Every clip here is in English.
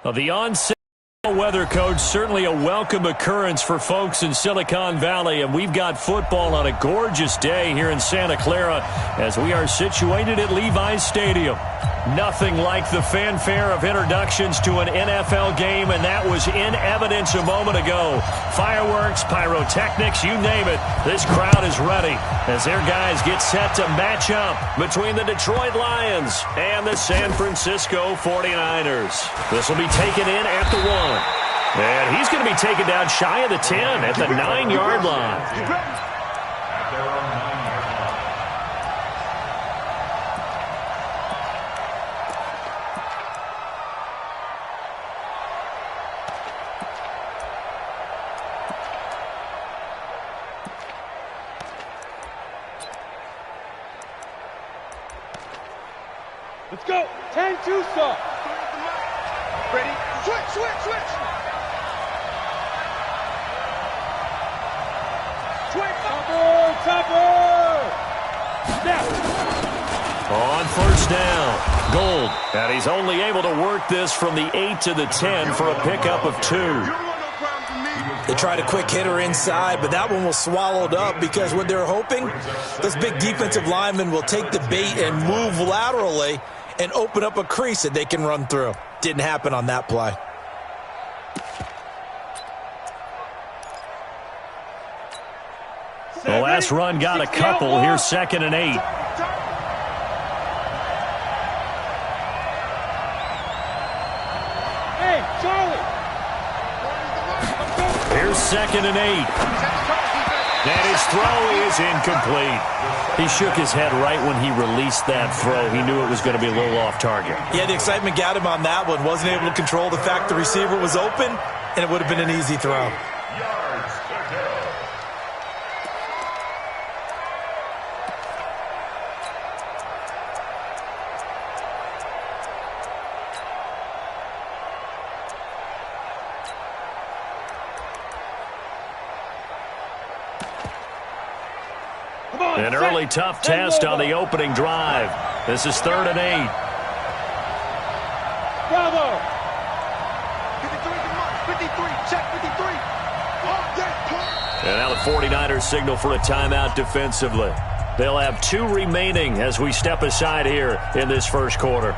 Well, the onset weather, Coach, certainly a welcome occurrence for folks in Silicon Valley, and we've got football on a gorgeous day here in Santa Clara as we are situated at Levi's Stadium. Nothing like the fanfare of introductions to an NFL game, and that was in evidence a moment ago. Fireworks, pyrotechnics, you name it, this crowd is ready as their guys get set to match up between the Detroit Lions and the San Francisco 49ers. This will be taken in at the 1. And he's going to be taken down shy of the 10 at the 9-yard line. Let's go. 10-2 stop. Ready? Switch. Topper. Snap. On first down, Gold. And he's only able to work this from the 8 to the 10 for a pickup of 2. They tried a quick hitter inside, but that one was swallowed up because what they're hoping, those big defensive linemen will take the bait and move laterally and open up a crease that they can run through. Didn't happen on that play. The last run got a couple. Here's 2nd and 8. Hey, Charlie. Here's 2nd and 8. And his throw is incomplete. He shook his head right when he released that throw. He knew it was going to be a little off target. Yeah, the excitement got him on that one. Wasn't able to control the fact the receiver was open, and it would have been an easy throw. An early tough test on the opening drive. This is 3rd and 8. Bravo. 53, check 53. And now the 49ers signal for a timeout defensively. They'll have 2 remaining as we step aside here in this first quarter.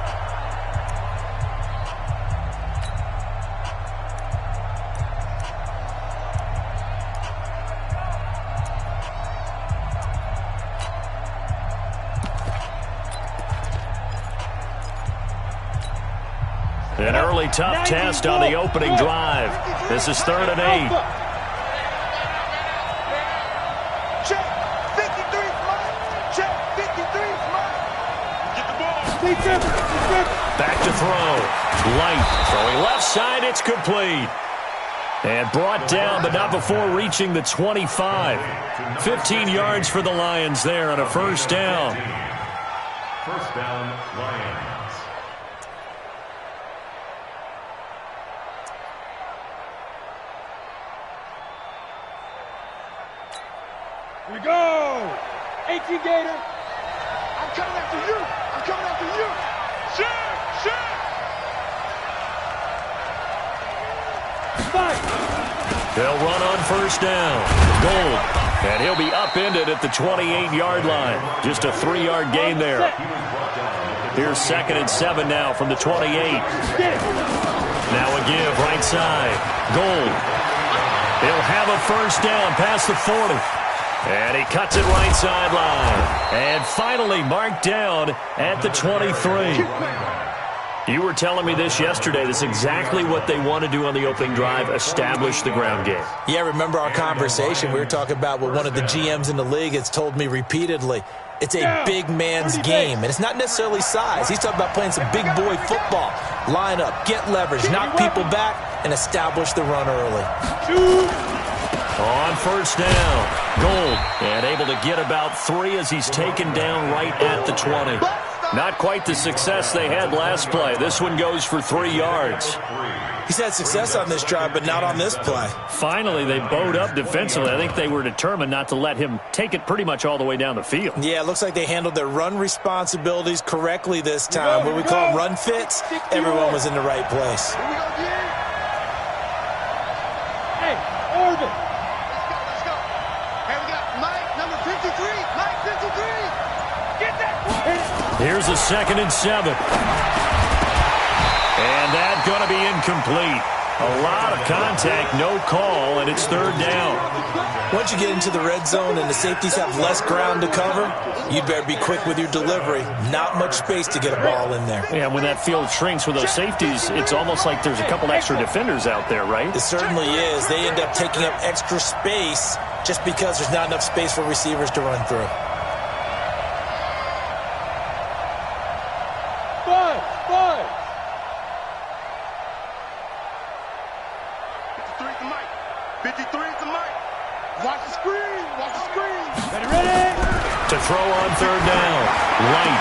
An early tough test on the opening drive. This is 3rd and 8. Check 53, check 53. Get the ball. Back to throw. Light throwing left side. It's complete. And brought down, but not before reaching the 25. 15 yards for the Lions there on a first down. First down, Lions. Here we go. 18 Gator. I'm coming after you. Check. Fight. They'll run on first down. Gold. And he'll be upended at the 28-yard line. Just a 3-yard gain there. Here's 2nd and 7 now from the 28. Now a give right side. Gold. He'll have a first down past the 40. And he cuts it right sideline. And finally marked down at the 23. You were telling me this yesterday. This is exactly what they want to do on the opening drive, establish the ground game. Yeah, remember our conversation. We were talking about what one of the GMs in the league has told me repeatedly. It's a big man's game, and it's not necessarily size. He's talking about playing some big boy football. Line up, get leverage, knock people back, and establish the run early. On first down, Gold, and able to get about 3 as he's taken down right at the 20. Not quite the success they had last play. This one goes for 3 yards. He's had success on this drive, but not on this play. Finally, they bowed up defensively. I think they were determined not to let him take it pretty much all the way down the field. Yeah, it looks like they handled their run responsibilities correctly this time. What we call them run fits, everyone was in the right place. Hey, Orvin. Let's go. Hey, we got Mike, number 53. Mike, 53. Get that one. Here's a 2nd and 7. And that's going to be incomplete. A lot of contact, no call, and it's 3rd down. Once you get into the red zone and the safeties have less ground to cover, you'd better be quick with your delivery. Not much space to get a ball in there. Yeah, when that field shrinks with those safeties, it's almost like there's a couple extra defenders out there, right? It certainly is. They end up taking up extra space just because there's not enough space for receivers to run through. Five. 53 to Mike. 53 to Mike. Watch the screen. Watch the screen. Ready? To throw on 3rd down. Right.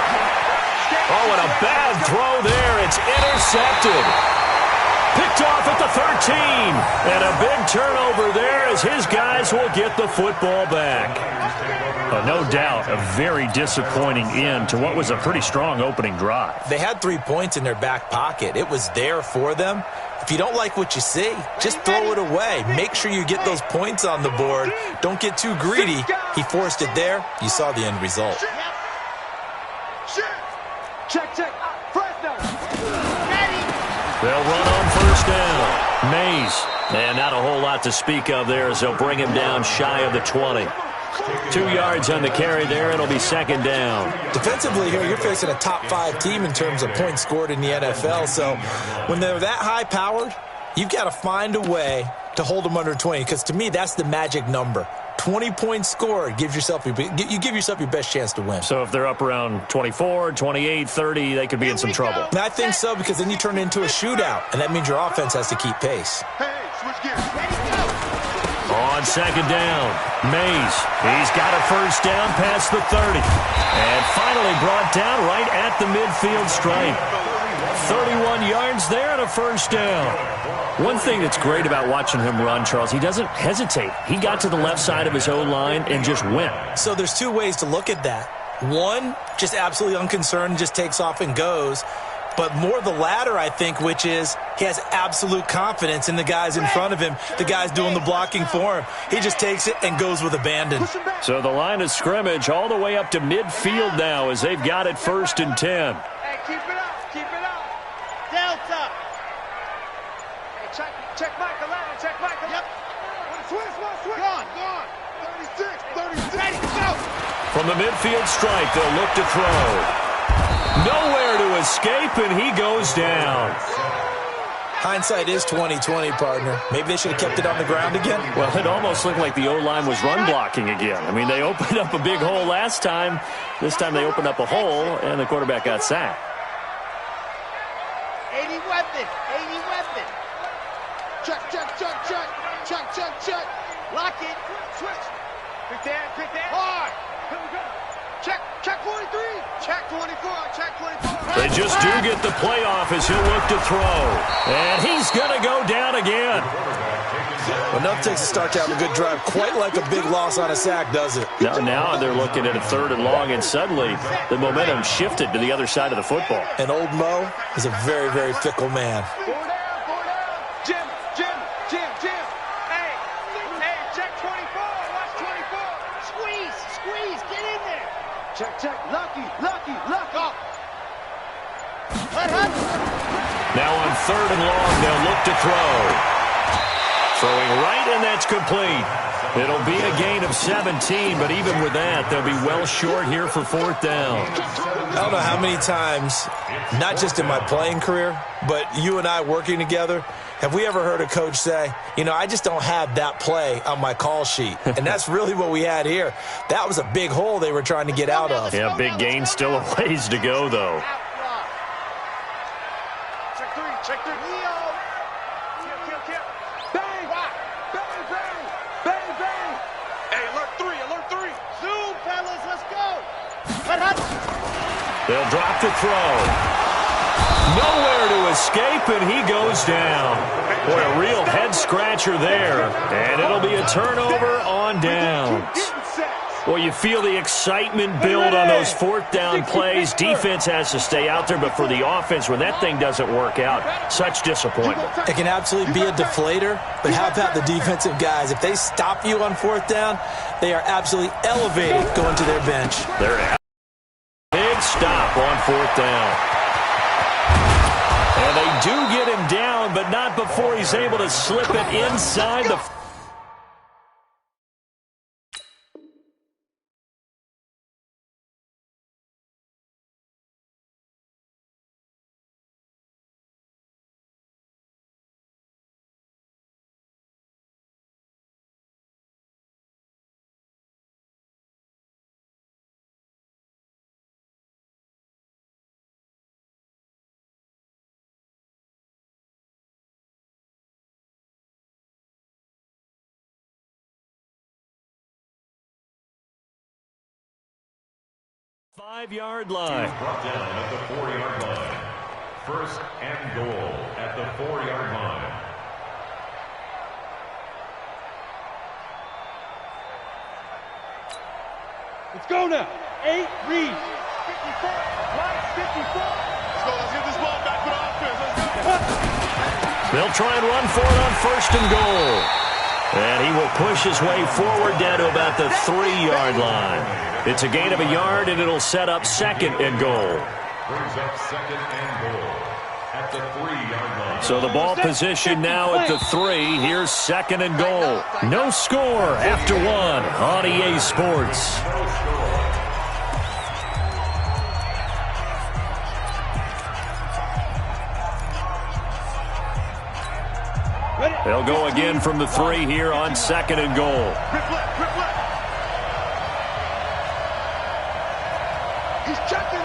Oh, and a bad throw there. It's intercepted. Picked off at the 13. And a big turnover there as his guys will get the football back. No doubt, a very disappointing end to what was a pretty strong opening drive. They had 3 points in their back pocket. It was there for them. If you don't like what you see, just throw it away. Make sure you get those points on the board. Don't get too greedy. He forced it there. You saw the end result. Check. First down. They'll run on 1st down. Mays. And not a whole lot to speak of there as they'll bring him down shy of the 20. 2 yards on the carry there. It'll be 2nd down. Defensively here, you're facing a top 5 team in terms of points scored in the NFL. So when they're that high-powered, you've got to find a way to hold them under 20. Because to me, that's the magic number. 20 points scored gives yourself you give yourself your best chance to win. So if they're up around 24, 28, 30, they could be in some trouble. And I think so, because then you turn it into a shootout, and that means your offense has to keep pace. Hey, switch gears. On 2nd down, Mays. He's got a 1st down past the 30. And finally brought down right at the midfield stripe. 31 yards there and a 1st down. One thing that's great about watching him run, Charles, he doesn't hesitate. He got to the left side of his O-line and just went. So there's 2 ways to look at that. One, just absolutely unconcerned, just takes off and goes. But more the latter, I think, which is he has absolute confidence in the guys in front of him, the guys doing the blocking for him. He just takes it and goes with abandon. So the line of scrimmage all the way up to midfield now as they've got it 1st and 10. Hey, keep it up. Delta. Hey, check Michael out. Check Michael. Yep. Switch. Gone. 36. Ready, go. From the midfield stripe, they'll look to throw. Nowhere to escape, and he goes down. Hindsight is 20/20, partner. Maybe they should have kept it on the ground again. Well, it almost looked like the O-line was run blocking again. I mean, they opened up a big hole last time. This time they opened up a hole, and the quarterback got sacked. 80 weapon. Check. Lock it. Switch. Quick that. Hard. Here we go. Check 43. Check 24. Check 24. They just do get the playoff as he'll look to throw. And he's going to go down again. Enough takes to start to have a good drive. Quite like a big loss on a sack, does it? Now they're looking at a 3rd and long, and suddenly the momentum shifted to the other side of the football. And old Mo is a very, very fickle man. 4 down. Jim. Hey, check 24. Watch 24. Squeeze. Get in there. Check. Lucky. Go. Now on 3rd and long, they'll look to throw. Throwing right, and that's complete. It'll be a gain of 17, but even with that, they'll be well short here for 4th down. I don't know how many times, not just in my playing career, but you and I working together, have we ever heard a coach say, I just don't have that play on my call sheet. And that's really what we had here. That was a big hole they were trying to get out of. Yeah, big gain, still a ways to go, though. Check 3. Leo. Kill. Bang. Hey, alert 3. Zoom, fellas. Let's go. They'll drop the throw. Nowhere to escape, and he goes down. Boy, a real head-scratcher there. And it'll be a turnover on downs. Well, you feel the excitement build on those fourth down plays. Defense has to stay out there, but for the offense, when that thing doesn't work out, such disappointment. It can absolutely be a deflator, but how about the defensive guys? If they stop you on fourth down, they are absolutely elevated going to their bench. They're out. Big stop on fourth down. And they do get him down, but not before he's able to slip it inside the... Five-yard line. Brought down at the 4-yard line. First and goal at the 4-yard line. Let's go now. 8, read. 54. Line 54. Let's get this ball back for the offense. Let's go. They'll try and run for it on first and goal. And he will push his way forward down to about the 3-yard line. It's a gain of a yard, and it'll set up second and goal. Brings up second and goal at the 3-yard line. So the ball position now at the 3. Here's second and goal. No score after 1 on EA Sports. They'll go again from the 3 here on second and goal. He's checking.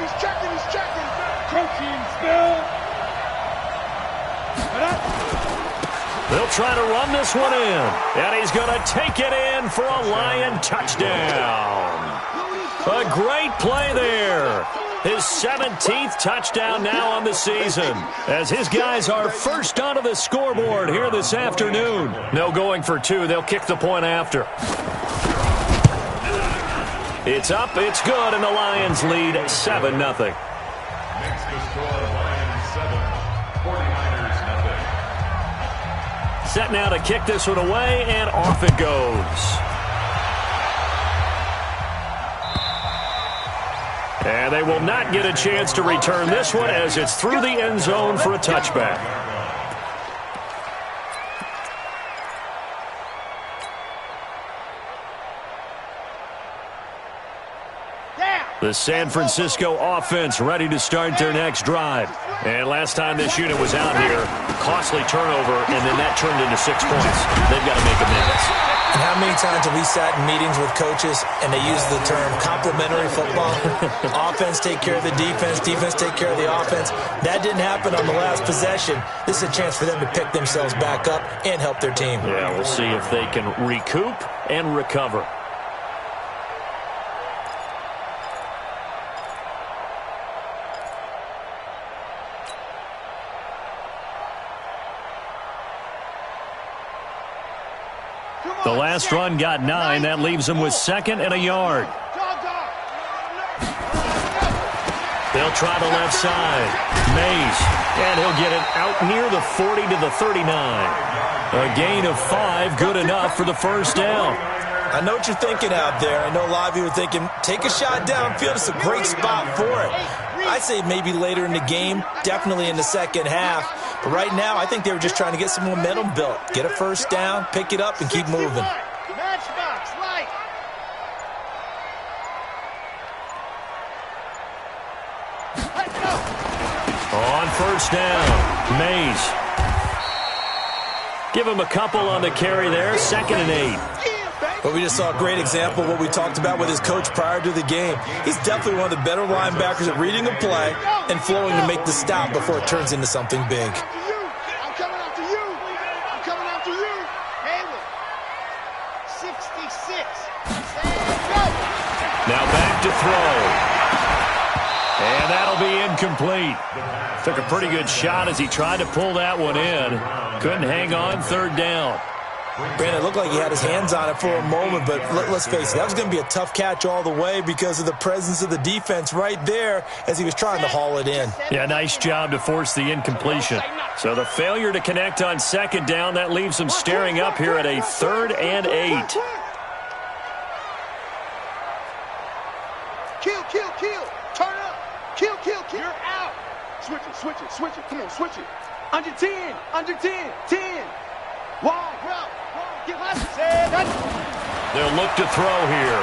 Coaching spell. They'll try to run this one in. And he's going to take it in for a Lion touchdown. A great play there. His 17th touchdown now on the season, as his guys are first onto the scoreboard here this afternoon. No going for 2. They'll kick the point after. It's up, it's good, and the Lions lead 7-0. Next to score, Lions 7, 49ers 0. Set now to kick this one away, and off it goes. And they will not get a chance to return this one as it's through the end zone for a touchback. The San Francisco offense ready to start their next drive. And last time this unit was out here, costly turnover, and then that turned into 6 points. They've got to make amends. And how many times have we sat in meetings with coaches and they use the term complementary football? Offense take care of the defense, defense take care of the offense. That didn't happen on the last possession. This is a chance for them to pick themselves back up and help their team. Yeah, we'll see if they can recoup and recover. The last run got 9. That leaves them with second and a yard. They'll try the left side. Mays. And he'll get it out near the 40 to the 39. A gain of 5, good enough for the first down. I know what you're thinking out there. I know a lot of you are thinking, take a shot downfield. It's a great spot for it. I'd say maybe later in the game, definitely in the second half. But right now, I think they were just trying to get some momentum built. Get a first down, pick it up, and keep moving. Matchbox, light. On first down, Mays. Give him a couple on the carry there, second and 8. But we just saw a great example of what we talked about with his coach prior to the game. He's definitely one of the better linebackers at reading a play and flowing to make the stop before it turns into something big. I'm coming after you. I'm coming after you. Hayward. 66. Stand, go. Now back to throw. And And that'll be incomplete. Took a pretty good shot as he tried to pull that one in. Couldn't hang on third down. Brandon, it looked like he had his hands on it for a moment, but let's face it, that was going to be a tough catch all the way because of the presence of the defense right there as he was trying to haul it in. Yeah, nice job to force the incompletion. So the failure to connect on second down, that leaves them staring up here at a 3rd and 8. Kill. Turn up. Kill. You're out. Switch it. Come on, switch it. Under 10. 10. Wrong. Get left. They'll look to throw here.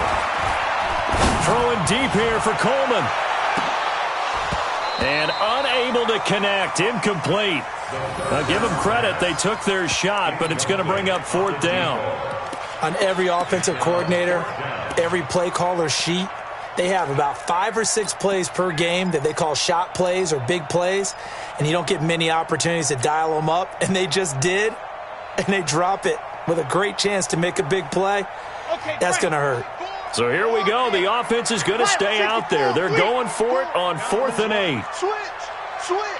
Throwing deep here for Coleman. And unable to connect. Incomplete. Now give them credit. They took their shot, but it's going to bring up 4th down. On every offensive coordinator, every play caller sheet, they have about 5 or 6 plays per game that they call shot plays or big plays, and you don't get many opportunities to dial them up, and they just did, and they drop it with a great chance to make a big play. That's going to hurt. So here we go. The offense is going to stay out there. They're going for it on 4th and 8. Switch. See it.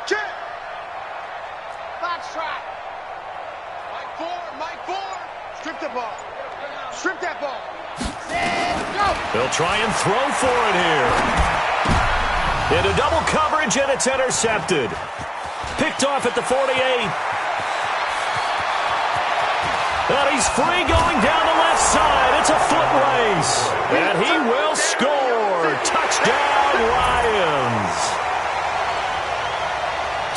Check. Box try. Mike 4. Strip the ball. Strip that ball. Go. They'll try and throw for it here. Into double coverage, and it's intercepted. Picked off at the 48. And he's free going down the left side. It's a foot race. And he will score. Touchdown, Lions.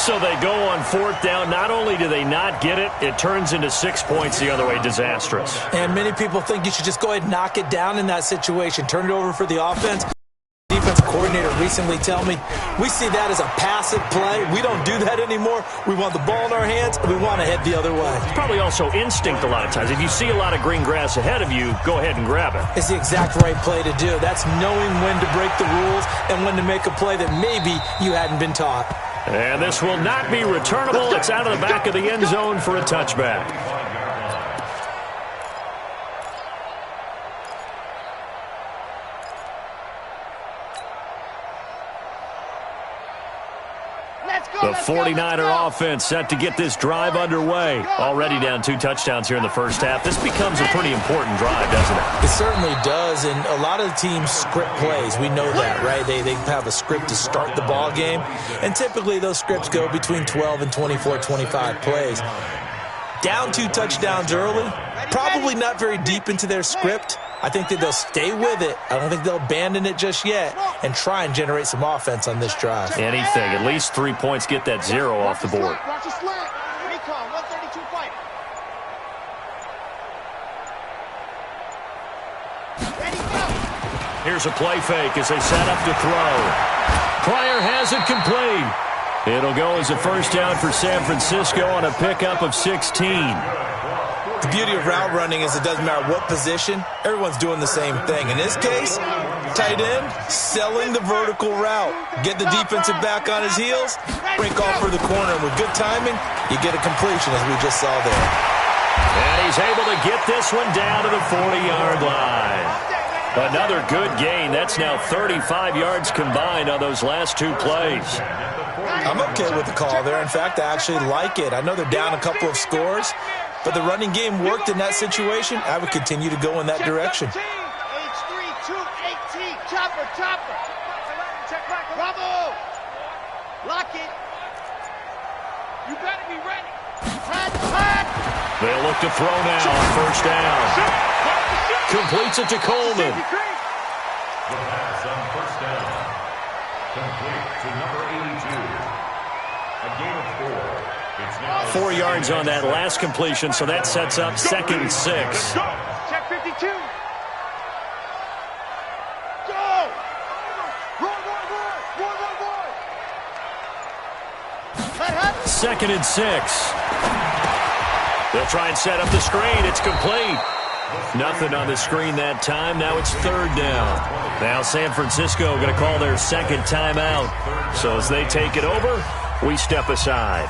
So they go on 4th down. Not only do they not get it, it turns into 6 points the other way. Disastrous. And many people think you should just go ahead and knock it down in that situation. Turn it over for the offense. Defensive coordinator recently tell me, we see that as a passive play. We don't do that anymore. We want the ball in our hands, and we want to head the other way. It's probably also instinct a lot of times. If you see a lot of green grass ahead of you, go ahead and grab it. It's the exact right play to do. That's knowing when to break the rules and when to make a play that maybe you hadn't been taught. And this will not be returnable. It's out of the back of the end zone for a touchback. The 49er offense set to get this drive underway. Already down 2 touchdowns here in the first half. This becomes a pretty important drive, doesn't it? It certainly does, and a lot of the teams script plays. We know that, right? They have a script to start the ball game, and typically those scripts go between 12 and 24, 25 plays. Down 2 touchdowns early, probably not very deep into their script. I think that they'll stay with it. I don't think they'll abandon it just yet and try and generate some offense on this drive. Anything. At least 3 points, get that 0 off the board. Watch the slant. Recon, 132 fight. Ready, go. Here's a play fake as they set up to throw. Pryor has it complete. It'll go as a first down for San Francisco on a pickup of 16. The beauty of route running is it doesn't matter what position, everyone's doing the same thing. In this case, tight end, selling the vertical route. Get the defensive back on his heels, break off for the corner. And with good timing, you get a completion as we just saw there. And he's able to get this one down to the 40-yard line. Another good gain. That's now 35 yards combined on those last 2 plays. I'm okay with the call there. In fact, I actually like it. I know they're down a couple of scores, but the running game worked in that situation. I would continue to go in that direction. H3-2-18. Chopper. Bravo. Lock it. You better be ready. Hot. They'll look to throw now on first down. Completes it to Coleman. The pass on first down. Complete to number 82. A gain of 4. It's now 4 yards on that last completion, so that sets up 2nd and 6. Check 52. Go. Run. 2nd and 6. They'll try and set up the screen. It's complete. Nothing on the screen that time. Now it's 3rd down. Now San Francisco going to call their 2nd timeout. So as they take it over, we step aside.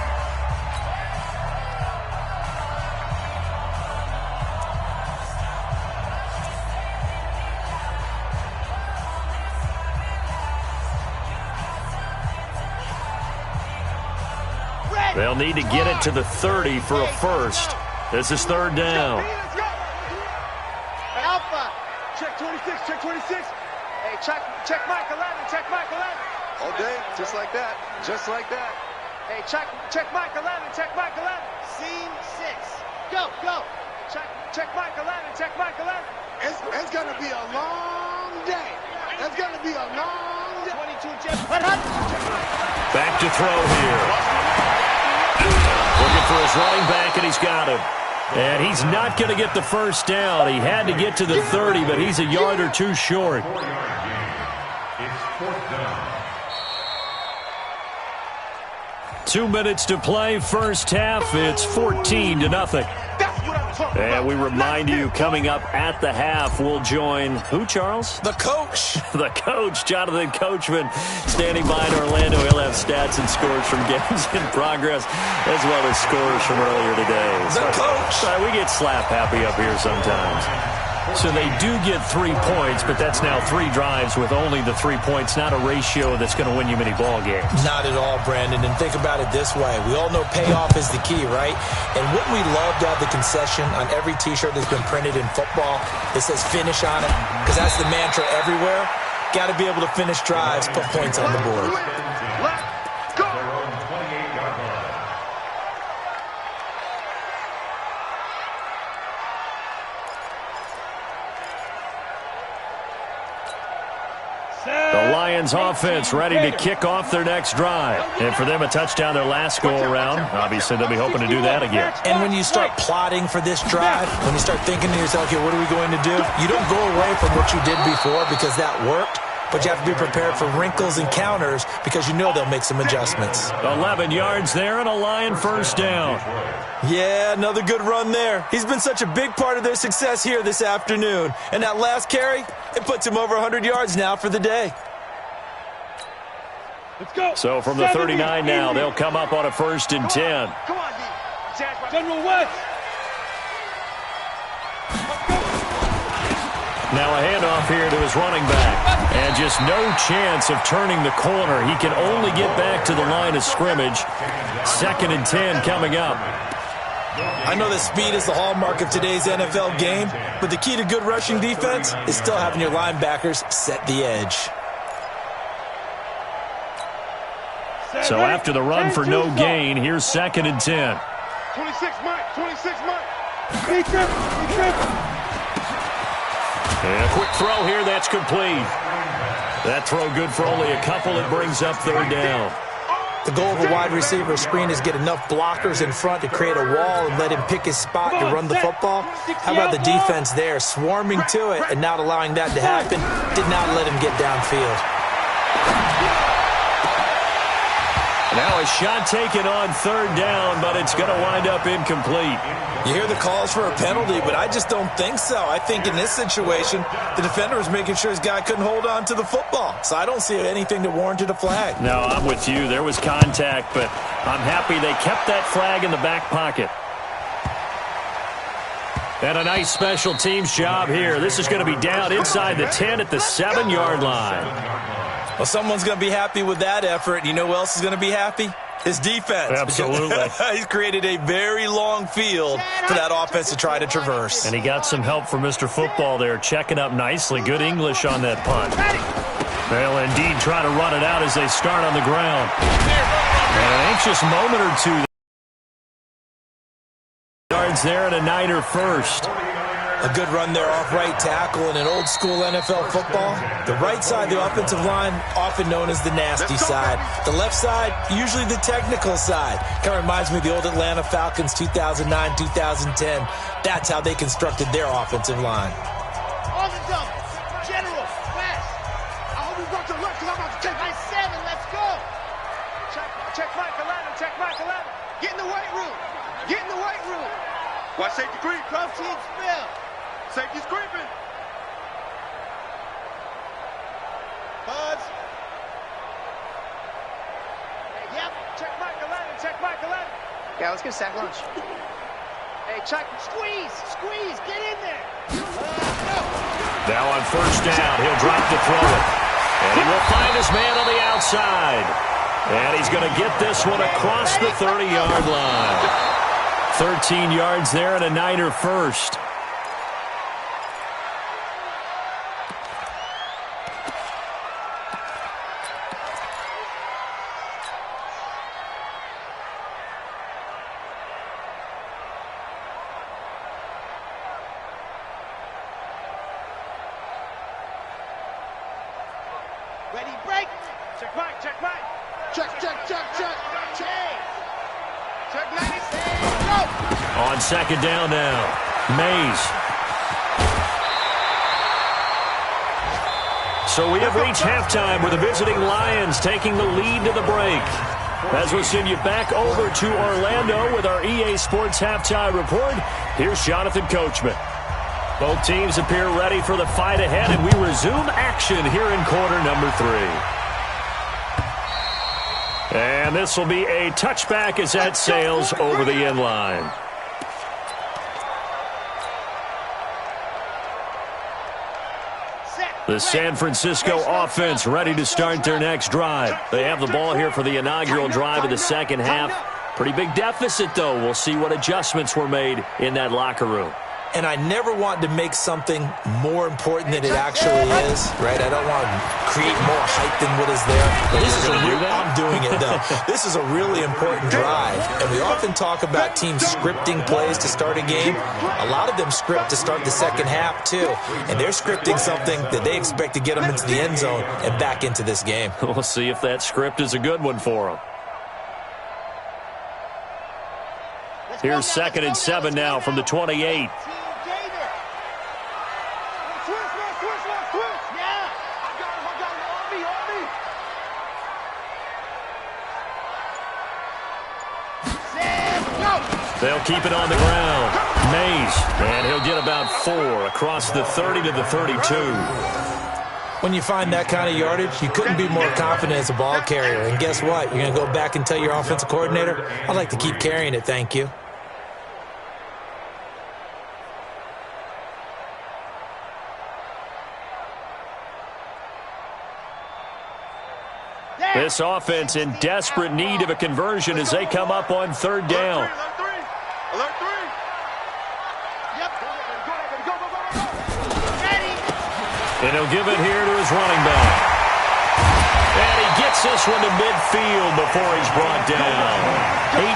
They'll need to get it to the 30 for a first. This is third down. Alpha. Check 26, check 26. Hey, check Mike 11, check Mike 11. All day, just like that, just like that. Hey, check Mike 11, check Mike 11. Scene 6. Go. Check Mike 11, check Mike 11. It's going to be a long day. It's going to be a long day. 22, Jeff. Back to throw here. Looking for his running back, and he's got him. And he's not going to get the first down. He had to get to the 30, but he's a yard or two short. 4-yard gain. It's fourth down. 2 minutes to play, first half. It's 14-0. And we remind you, coming up at the half, we'll join who, Charles? The coach. The coach, Jonathan Coachman, standing by in Orlando. He'll have stats and scores from games in progress, as well as scores from earlier today. The coach. Sorry, we get slap happy up here sometimes. So they do get 3 points, but that's now 3 drives with only the 3 points, not a ratio that's going to win you many ball games. Not at all, Brandon. And think about it this way. We all know payoff is the key, right? And wouldn't we love to have the concession on every T-shirt that's been printed in football that says finish on it? Because that's the mantra everywhere. Got to be able to finish drives, put points on the board. The Lions offense ready to kick off their next drive. And for them, a touchdown their last go-around. Obviously, they'll be hoping to do that again. And when you start plotting for this drive, when you start thinking to yourself, okay, what are we going to do? You don't go away from what you did before because that worked, but you have to be prepared for wrinkles and counters because you know they'll make some adjustments. 11 yards there and a Lion first down. Yeah, another good run there. He's been such a big part of their success here this afternoon. And that last carry, it puts him over 100 yards now for the day. Let's go. So from the 39 now, they'll come up on a 1st and 10. Come on, D. General West. Now a handoff here to his running back. And just no chance of turning the corner. He can only get back to the line of scrimmage. 2nd and 10 coming up. I know that speed is the hallmark of today's NFL game, but the key to good rushing defense is still having your linebackers set the edge. So after the run for no gain, here's 2nd and 10. 26 Mike, 26 Mike. He tripped. And a quick throw here, that's complete. That throw good for only a couple. It brings up 3rd down. The goal of a wide receiver screen is get enough blockers in front to create a wall and let him pick his spot to run the football. How about the defense there, swarming to it and not allowing that to happen? Did not let him get downfield. Now a shot taken on 3rd down, but it's going to wind up incomplete. You hear the calls for a penalty, but I just don't think so. I think in this situation, the defender was making sure his guy couldn't hold on to the football. So I don't see anything that warranted a flag. No, I'm with you. There was contact, but I'm happy they kept that flag in the back pocket. And a nice special teams job here. This is going to be down inside the 10 at the 7-yard line. Well, someone's going to be happy with that effort. You know who else is going to be happy? His defense. Absolutely. He's created a very long field for that offense to try to traverse. And he got some help from Mr. Football there, checking up nicely. Good English on that punt. They'll indeed try to run it out as they start on the ground. And an anxious moment or two. Yards there and a Niner first. A good run there off right tackle in an old-school NFL football. The right side, the offensive line, often known as the nasty side. The left side, usually the technical side. Kind of reminds me of the old Atlanta Falcons 2009-2010. That's how they constructed their offensive line. On the double. General West. I hope you got your left because I'm about to take By 7, let's go. Check Mike 11, check Mike 11. Get in the weight room. Get in the weight room. Watch safety creep. Proceed spill. Safety's creeping. Buzz. Yep. Check Mike 11. Check Mike 11. Yeah, let's get a sack lunch. Hey, check. Squeeze. Squeeze. Get in there. No. Now on 1st down, he'll drop to throw it. And he will find his man on the outside. And he's going to get this one across the 30-yard line. 13 yards there and a Niner first. Ready, break. Check Mike, check Mike. Check. Check 96. Go. On second down now, Mays. So we have reached halftime with the visiting Lions taking the lead to the break. As we send you back over to Orlando with our EA Sports Halftime Report, here's Jonathan Coachman. Both teams appear ready for the fight ahead, and we resume action here in quarter number 3. And this will be a touchback as that sails over the end line. The San Francisco offense ready to start their next drive. They have the ball here for the inaugural drive of the second half. Pretty big deficit, though. We'll see what adjustments were made in that locker room. And I never want to make something more important than it actually is, right? I don't want to create more hype than what is there. But this is I'm doing it, though. This is a really important drive. And we often talk about teams scripting plays to start a game. A lot of them script to start the second half, too. And they're scripting something that they expect to get them into the end zone and back into this game. We'll see if that script is a good one for them. Here's 2nd and 7 now from the 28. They'll keep it on the ground. Mays, and he'll get about 4 across the 30 to the 32. When you find that kind of yardage, you couldn't be more confident as a ball carrier. And guess what? You're going to go back and tell your offensive coordinator, I'd like to keep carrying it, thank you. This offense in desperate need of a conversion as they come up on 3rd down. Alert 3. Yep. Go. Ready. And he'll give it here to his running back. And he gets this one to midfield before he's brought down.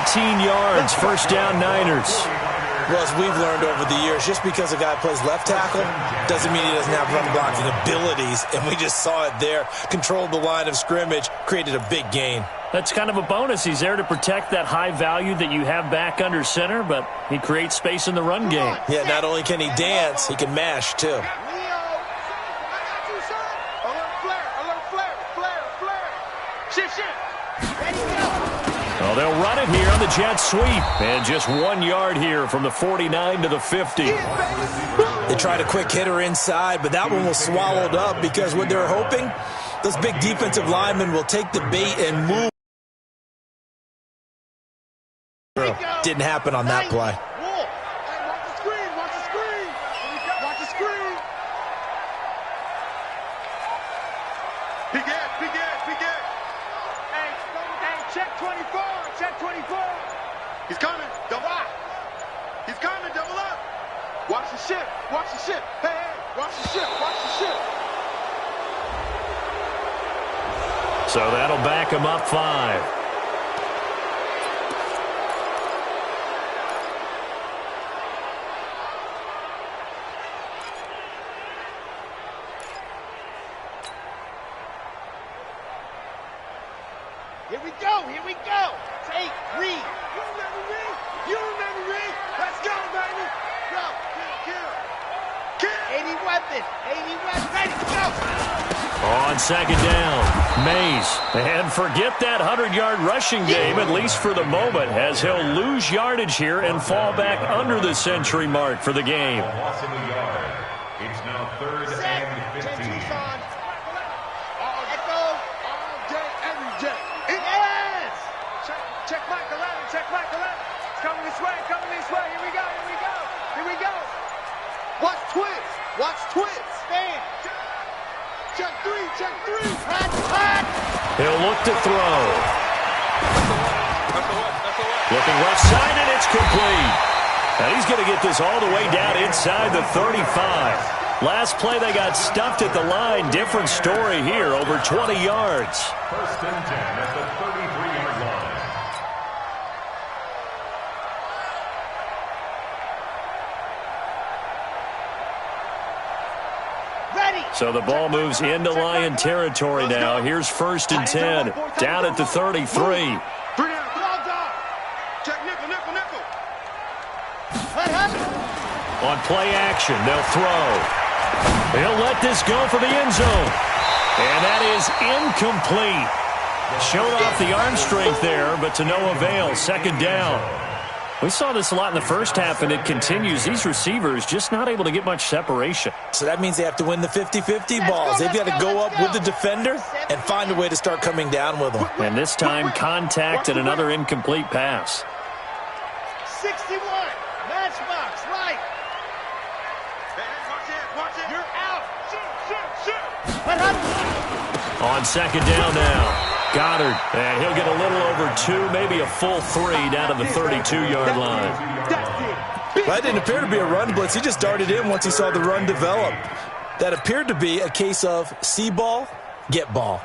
18 yards, 1st down Niners. Well, as we've learned over the years, just because a guy plays left tackle doesn't mean he doesn't have run blocking abilities. And we just saw it there. Controlled the line of scrimmage, created a big gain. That's kind of a bonus. He's there to protect that high value that you have back under center, but he creates space in the run game. Yeah, not only can he dance, he can mash, too. Alert flare. Shift. Ready, go. Well, they'll run it here on the jet sweep. And just 1 yard here from the 49 to the 50. They tried a quick hitter inside, but that one was swallowed up because what they're hoping, those big defensive linemen will take the bait and move. Didn't happen on that play. Watch the screen. Big Ed. Hey, check 24. He's coming. Double up. Double up. Watch the ship. Hey, watch the ship. So that'll back him up 5. Here we go. Take, read. You remember read. Let's go, baby. Go. Kill. 80 weapon. Ready, go. On 2nd down, Mays. And forget that 100-yard rushing game, at least for the moment, as he'll lose yardage here and fall back under the century mark for the game. It's now 3rd and 15. Check Michael out. It's coming this way. Here we go. Watch twist. Stand. Check 3. Hot. He'll look to throw. Looking left side, and it's complete. And he's going to get this all the way down inside the 35. Last play, they got stuffed at the line. Different story here, over 20 yards. First and 10 at the 33-yard line. So the ball moves into Lion territory now. Here's first and 10, down at the 33. Check nickel, nickel, nickel. On play action, they'll throw. He'll let this go for the end zone. And that is incomplete. Showed off the arm strength there, but to no avail. Second down. We saw this a lot in the first half, and it continues. These receivers just not able to get much separation. So that means they have to win the 50-50 balls. They've got to go up with the defender and find a way to start coming down with them. And this time, contact and another incomplete pass. 61. Matchbox, right. Watch it. You're out. Shoot. On second down now. Goddard, and he'll get a little over 2, maybe a full 3 down to the 32-yard line. That didn't appear to be a run blitz. He just darted in once he saw the run develop. That appeared to be a case of see ball, get ball.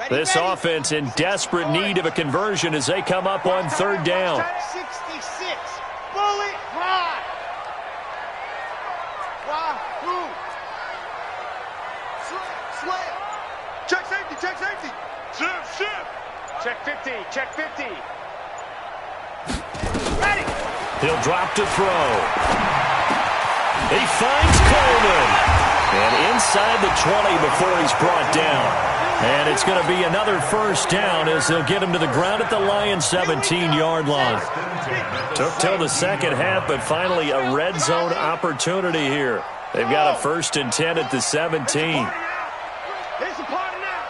This offense in desperate need of a conversion as they come up on third down. 66. Bullet high. Wahoo. Slam. Check safety. Shift. Check 50. Ready. He'll drop to throw. He finds Coleman. And inside the 20 before he's brought down. And it's going to be another first down as they'll get him to the ground at the Lions' 17-yard line. Took till the second half, but finally a red zone opportunity here. They've got a first and 10 at the 17. It's a party now.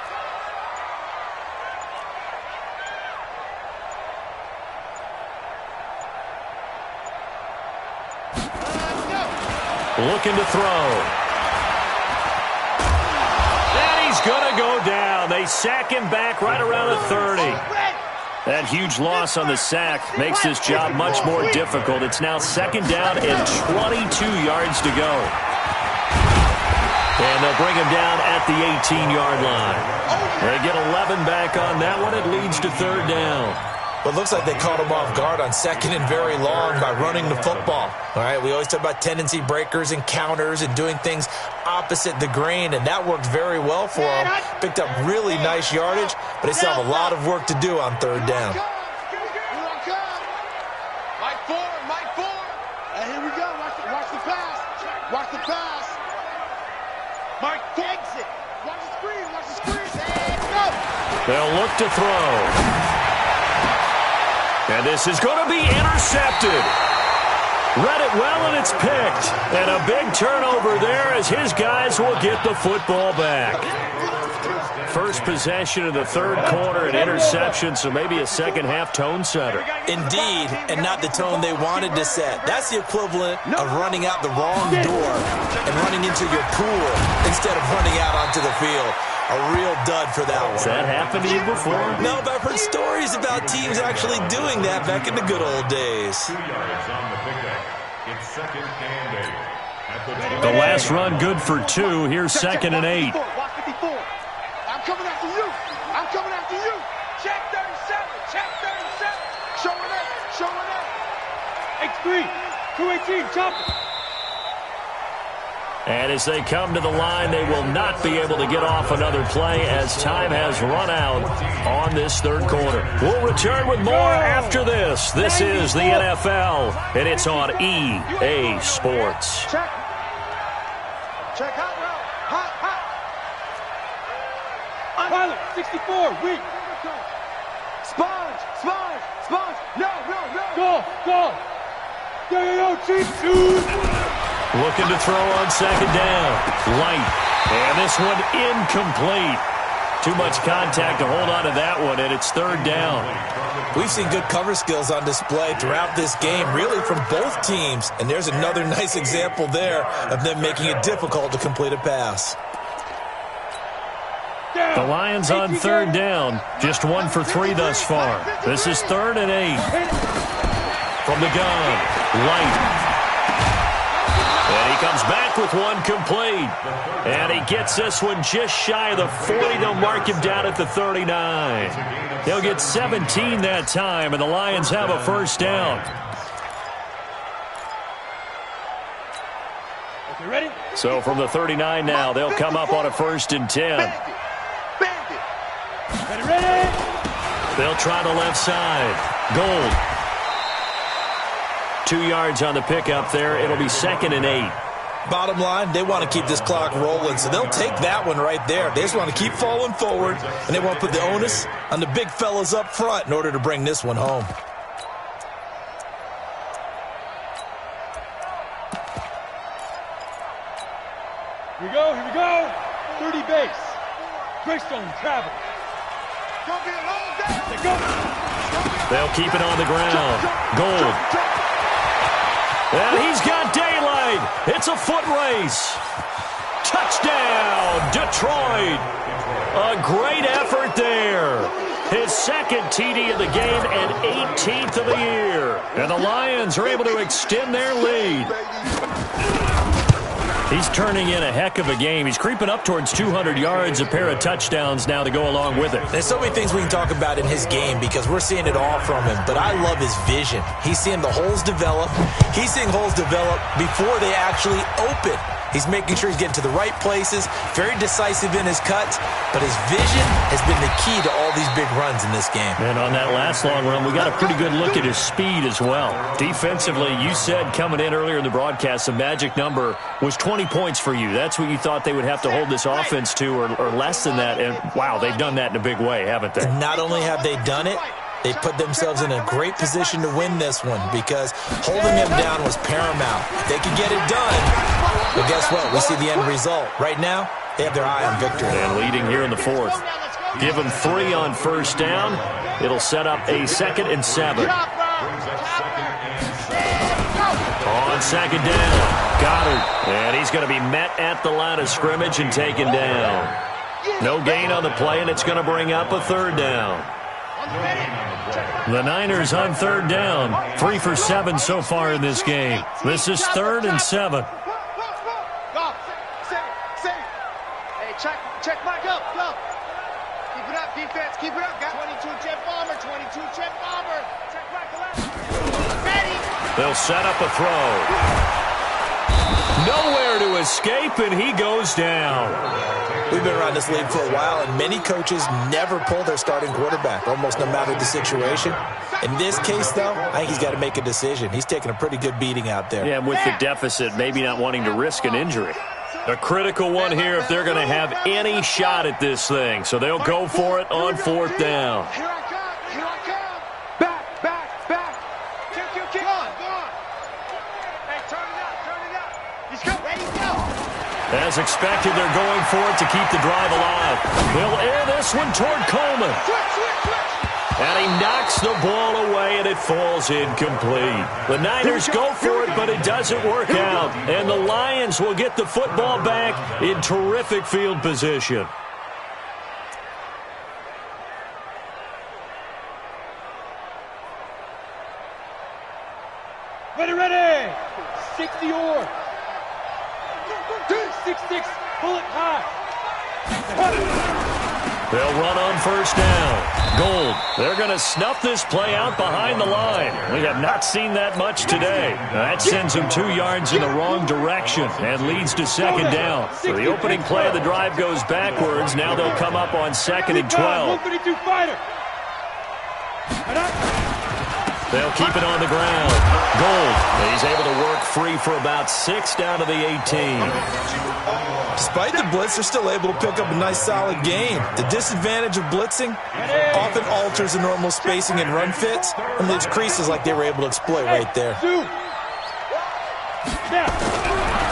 Looking to throw. Going to go down. They sack him back right around the 30. That huge loss on the sack makes this job much more difficult. It's now second down and 22 yards to go. And they'll bring him down at the 18-yard line. They get 11 back on that one. It leads to third down. But it looks like they caught him off guard on second and very long by running the football. All right, we always talk about tendency breakers and counters and doing things opposite the grain, and that worked very well for him. Picked up really nice yardage, but they still have a lot of work to do on third down. Mike 4. And here we go. Watch the pass. Mike 4. Exit. Watch the screen. And go. They'll look to throw. And this is going to be intercepted. Read it well, and it's picked. And a big turnover there as his guys will get the football back. First possession of the third quarter, an interception, so maybe a second-half tone setter. Indeed, and not the tone they wanted to set. That's the equivalent of running out the wrong door and running into your pool instead of running out onto the field. A real dud for that one. Has that happened to you before? No, but I've heard stories about teams actually doing that back in the good old days. 2 yards on the pickup. It's second and 8. At The last run good for 2. Here's second and 8. Watch 54. I'm coming after you. Check 37. Showing up. X3. 218. Chop. And as they come to the line, they will not be able to get off another play as time has run out on this third quarter. We'll return with more after this. This is the NFL, and it's on EA Sports. Check hot route. Hot. Pilot, 64. Weak. Sponge. No. Go. Yo, Chief. Shoot. Looking to throw on second down. Light. And this one incomplete. Too much contact to hold on to that one, and it's third down. We've seen good cover skills on display throughout this game, really from both teams. And there's another nice example there of them making it difficult to complete a pass. The Lions on third down. Just 1 for 3 thus far. This is 3rd and 8. From the gun, Light. And he comes back with one complete. And he gets this one just shy of the 40. They'll mark him down at the 39. They'll get 17 that time, and the Lions have a first down. Okay, ready? So from the 39 now, they'll come up on a 1st and 10. Ready? They'll try the left side. Gold. 2 yards on the pickup there. It'll be 2nd and 8. Bottom line, they want to keep this clock rolling, so they'll take that one right there. They just want to keep falling forward, and they want to put the onus on the big fellas up front in order to bring this one home. Here we go, here we go. 30 base. Greystone travel. Gonna be a long day. Let's go. They'll keep it on the ground. Gold. And he's got daylight. It's a foot race. Touchdown, Detroit. A great effort there. His 2nd TD of the game and 18th of the year. And the Lions are able to extend their lead. He's turning in a heck of a game. He's creeping up towards 200 yards, a pair of touchdowns now to go along with it. There's so many things we can talk about in his game because we're seeing it all from him, but I love his vision. He's seeing the holes develop. He's seeing holes develop before they actually open. He's making sure he's getting to the right places, very decisive in his cuts, but his vision has been the key to all these big runs in this game. And on that last long run, we got a pretty good look at his speed as well. Defensively, you said coming in earlier in the broadcast, the magic number was 20 points for you. That's what you thought they would have to hold this offense to, or less than that. And, wow, they've done that in a big way, haven't they? And not only have they done it, they put themselves in a great position to win this one because holding them down was paramount. If they could get it done, but guess what? We see the end result. Right now, they have their eye on victory. And leading here in the 4th. Give them 3 on 1st down. It'll set up a 2nd and 7. On 2nd down, Goddard. And he's going to be met at the line of scrimmage and taken down. No gain on the play, and it's going to bring up a 3rd down. The Niners on 3rd down. 3 for 7 so far in this game. This is 3rd and 7. Check Mike up, go. Keep it up, defense, keep it up. Got 22 jet bomber, 22 jet bomber. Check Mike left. Ready. They'll set up a throw. Nowhere to escape, and he goes down. We've been around this league for a while, and many coaches never pull their starting quarterback, almost no matter the situation. In this case, though, I think he's got to make a decision. He's taking a pretty good beating out there. Yeah, with the deficit, maybe not wanting to risk an injury. A critical one here if they're going to have any shot at this thing. So they'll go for it on 4th down. Here I come. Here I come. Back, back, back. Kick. Go on. Hey, turn it up. He's go. Ready, go. As expected, they're going for it to keep the drive alive. They'll air this one toward Coleman. Switch. And he knocks the ball away, and it falls incomplete. The Niners go for it, but it doesn't work out. And the Lions will get the football back in terrific field position. Ready. 60 or. 6-6, pull it high. They'll run on 1st down. Gold. They're going to snuff this play out behind the line. We have not seen that much today. That sends them 2 yards in the wrong direction and leads to 2nd down. So the opening play of the drive goes backwards. Now they'll come up on 2nd and 12. 132 fighter. They'll keep it on the ground. Gold. He's able to work free for about 6 down to the 18. Despite the blitz, they're still able to pick up a nice, solid gain. The disadvantage of blitzing often alters the normal spacing and run fits and leaves creases like they were able to exploit right there.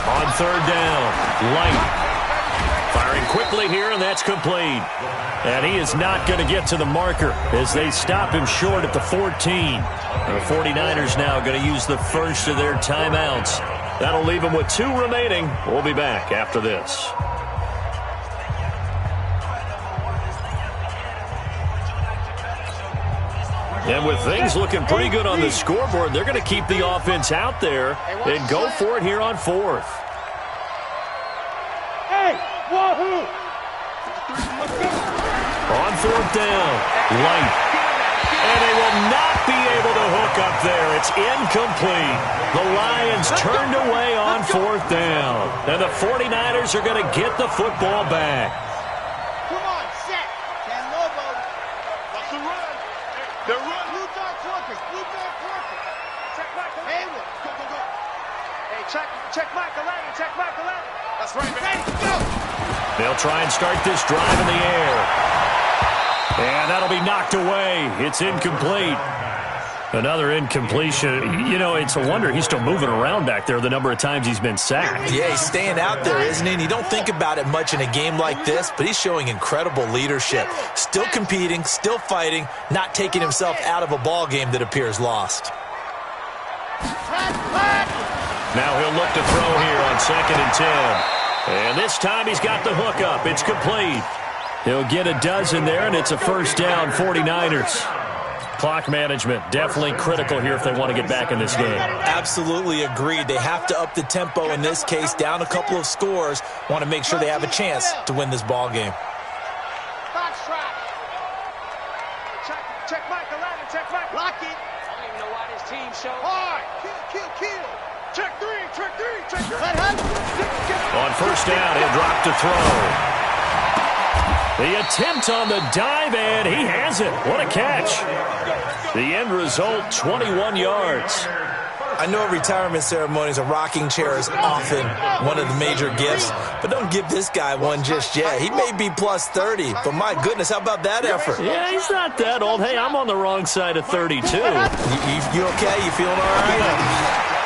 On 3rd down, Light. Firing quickly here, and that's complete. And he is not going to get to the marker as they stop him short at the 14. The 49ers now going to use the first of their timeouts. That'll leave them with 2 remaining. We'll be back after this. And with things looking pretty good on the scoreboard, they're going to keep the offense out there and go for it here on 4th. Hey, wahoo! On 4th down, Light. And they will not be able to hook up there. It's incomplete. The Lions turned away on 4th down. And the 49ers are going to get the football back. Come on, set. Can Lobo. That's the run. The run. Blue dog workers. Blue dog workers. Check Michael. Hayward. Go, go, go. Hey, check Michael Allen. Check Michael Allen. That's right, man. Ready, go. They'll try and start this drive in the air. And that'll be knocked away. It's incomplete. Another incompletion. You know, it's a wonder he's still moving around back there the number of times he's been sacked. Yeah, he's staying out there, isn't he? And you don't think about it much in a game like this, but he's showing incredible leadership. Still competing, still fighting, not taking himself out of a ball game that appears lost. Now he'll look to throw here on 2nd and 10. And this time he's got the hook up. It's complete. He'll get a dozen there, and it's a first down, 49ers. Clock management, definitely critical here if they want to get back in this game. Absolutely agreed. They have to up the tempo in this case, down a couple of scores. Want to make sure they have a chance to win this ball game. Box trap. Check Michael Allen. Check Michael. Lock it. I don't even know why this team shows. Hard. Kill. Check three. Check three. On first down, he'll drop to throw. The attempt on the dive, and he has it. What a catch. The end result, 21 yards. I know retirement ceremonies, a rocking chair is often one of the major gifts, but don't give this guy one just yet. He may be plus 30, but my goodness, how about that effort? Yeah, he's not that old. Hey, I'm on the wrong side of 32. You okay? You feeling all right?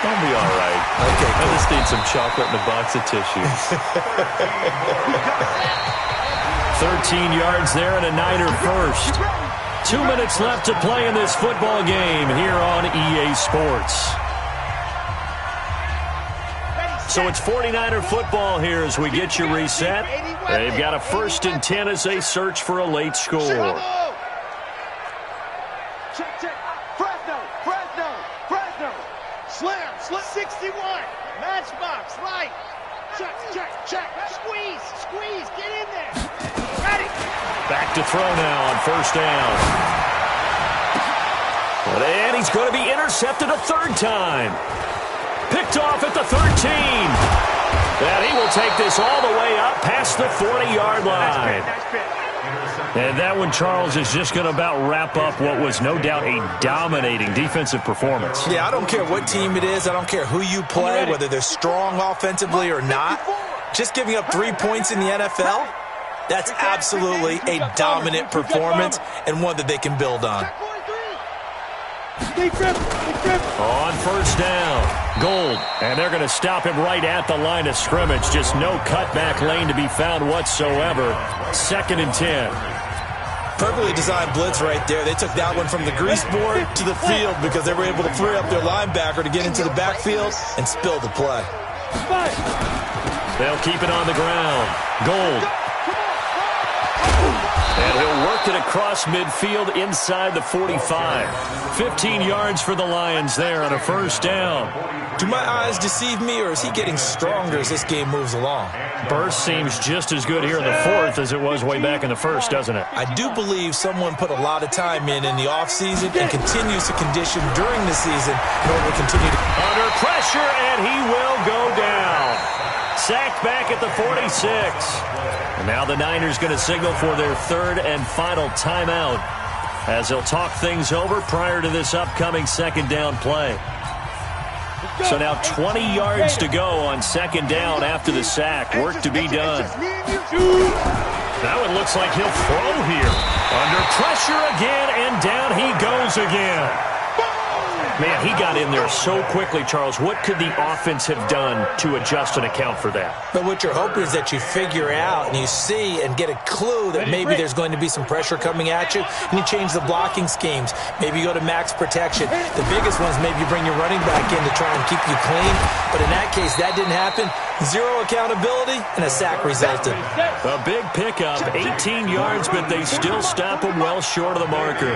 I'll be all right. Okay, I cool. just need some chocolate and a box of tissues. 13 yards there and a Niner first. 2 minutes left to play in this football game here on EA Sports. So it's 49er football here as we get you reset. They've got a 1st and 10 as they search for a late score. Check. Fresno. Slam. 61. Matchbox. Light. Check. Squeeze. Get in there. Ready. Back to throw now on first down. And he's going to be intercepted a 3rd time. Picked off at the 13. And he will take this all the way up past the 40-yard line. And that one, Charles, is just going to about wrap up what was no doubt a dominating defensive performance. Yeah, I don't care what team it is. I don't care who you play, whether they're strong offensively or not. Just giving up 3 points in the NFL, that's absolutely a dominant performance and one that they can build on. On first down, Gold. And they're going to stop him right at the line of scrimmage. Just no cutback lane to be found whatsoever. 2nd and 10. Perfectly designed blitz right there. They took that one from the grease board to the field because they were able to free up their linebacker to get into the backfield and spill the play. They'll keep it on the ground. Gold. And he'll work it across midfield inside the 45. 15 yards for the Lions there on a first down. Do my eyes deceive me, or is he getting stronger as this game moves along? Burst seems just as good here in the 4th as it was way back in the 1st, doesn't it? I do believe someone put a lot of time in the offseason and continues to condition during the season in order to continue to... Under pressure, and he will go down. Sacked back at the 46. And now the Niners going to signal for their 3rd and final timeout as they'll talk things over prior to this upcoming 2nd down play. So now 20 yards to go on 2nd down after the sack. Work to be done. Now it looks like he'll throw here. Under pressure again, and down he goes again. Man, he got in there so quickly, Charles. What could the offense have done to adjust and account for that? But what you're hoping is that you figure out and you see and get a clue that maybe there's going to be some pressure coming at you, and you change the blocking schemes. Maybe you go to max protection. The biggest ones, maybe you bring your running back in to try and keep you clean. But in that case, that didn't happen. 0 accountability, and a sack resulted. A big pickup, 18 yards, but they still stop him well short of the marker.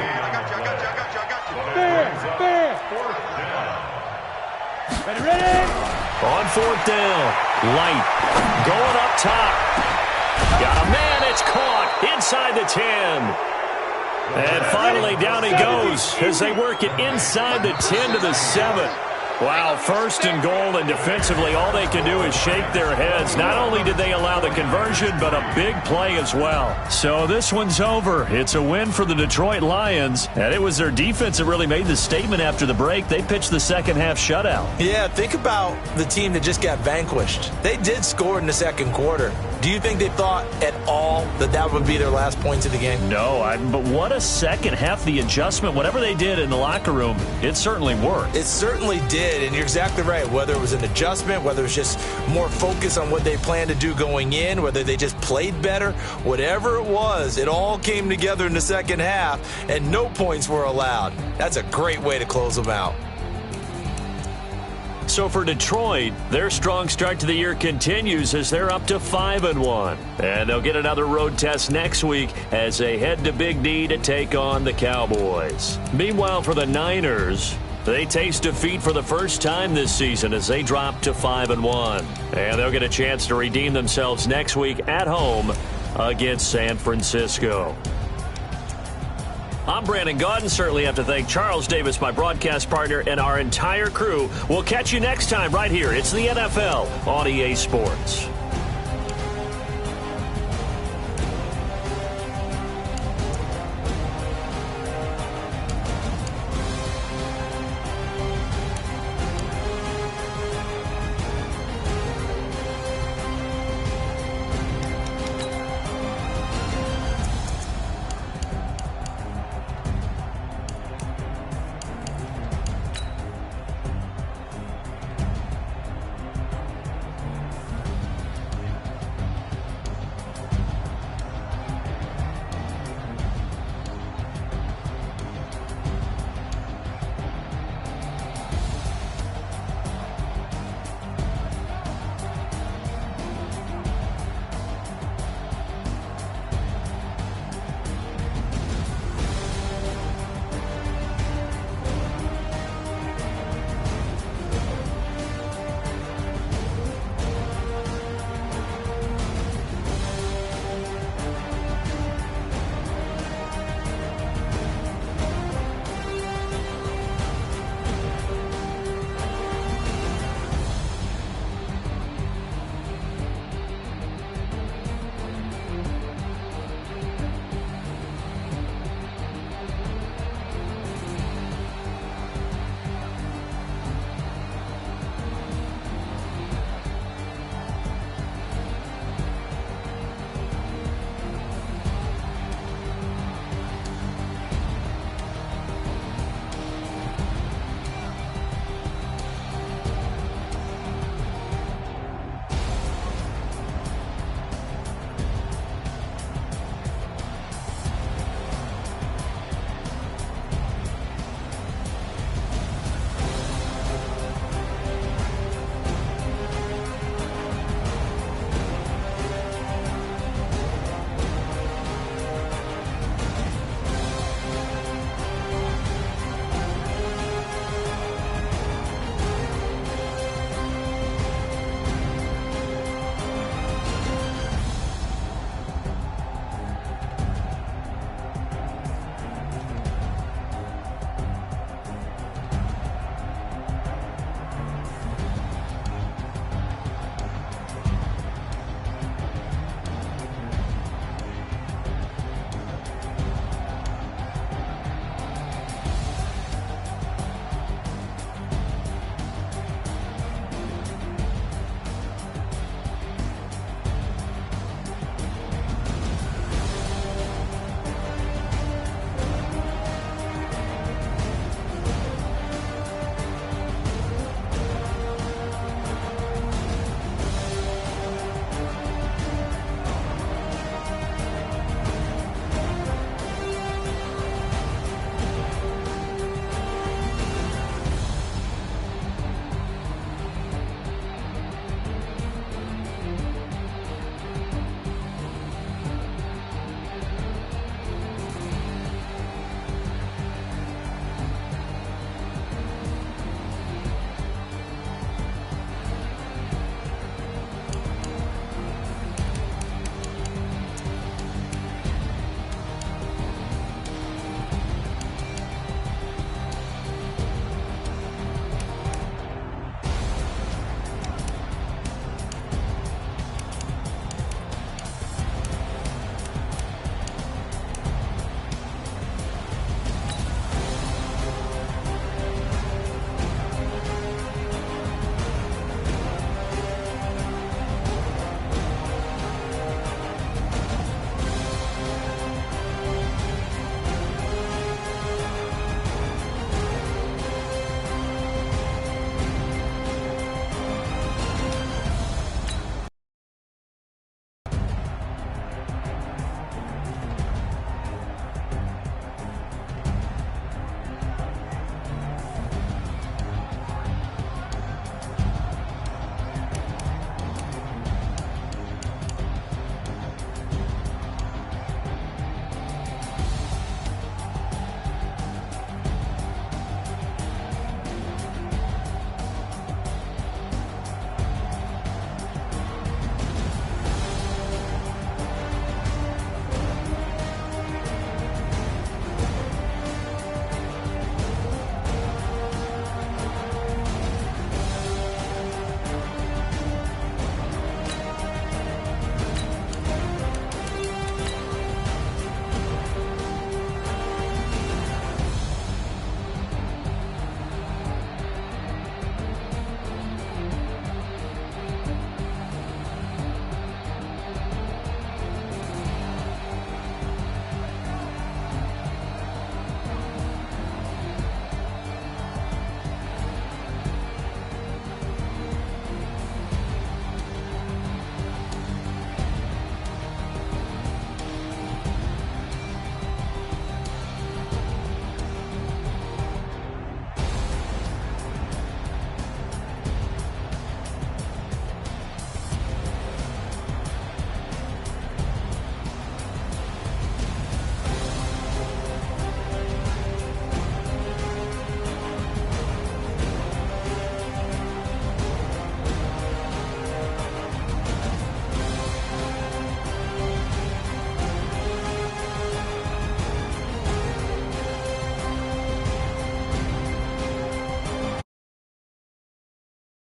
On fourth down, Light going up top. Got a man, it's caught inside the 10. And finally down he goes as they work it inside the 10 to the 7. Wow, first and goal, and defensively all they can do is shake their heads. Not only did they allow the conversion, but a big play as well. So this one's over. It's a win for the Detroit Lions, and it was their defense that really made the statement after the break. They pitched the second half shutout. Yeah, think about the team that just got vanquished. They did score in the second quarter. Do you think they thought at all that that would be their last points of the game? No, but what a second half. The adjustment, whatever they did in the locker room, it certainly worked. It certainly did, and you're exactly right. Whether it was an adjustment, whether it was just more focus on what they planned to do going in, whether they just played better, whatever it was, it all came together in the second half, and no points were allowed. That's a great way to close them out. So for Detroit, their strong start to the year continues as they're up to 5-1. And they'll get another road test next week as they head to Big D to take on the Cowboys. Meanwhile, for the Niners, they taste defeat for the first time this season as they drop to 5-1. And they'll get a chance to redeem themselves next week at home against San Francisco. I'm Brandon Gaudin. Certainly have to thank Charles Davis, my broadcast partner, and our entire crew. We'll catch you next time right here. It's the NFL on EA Sports.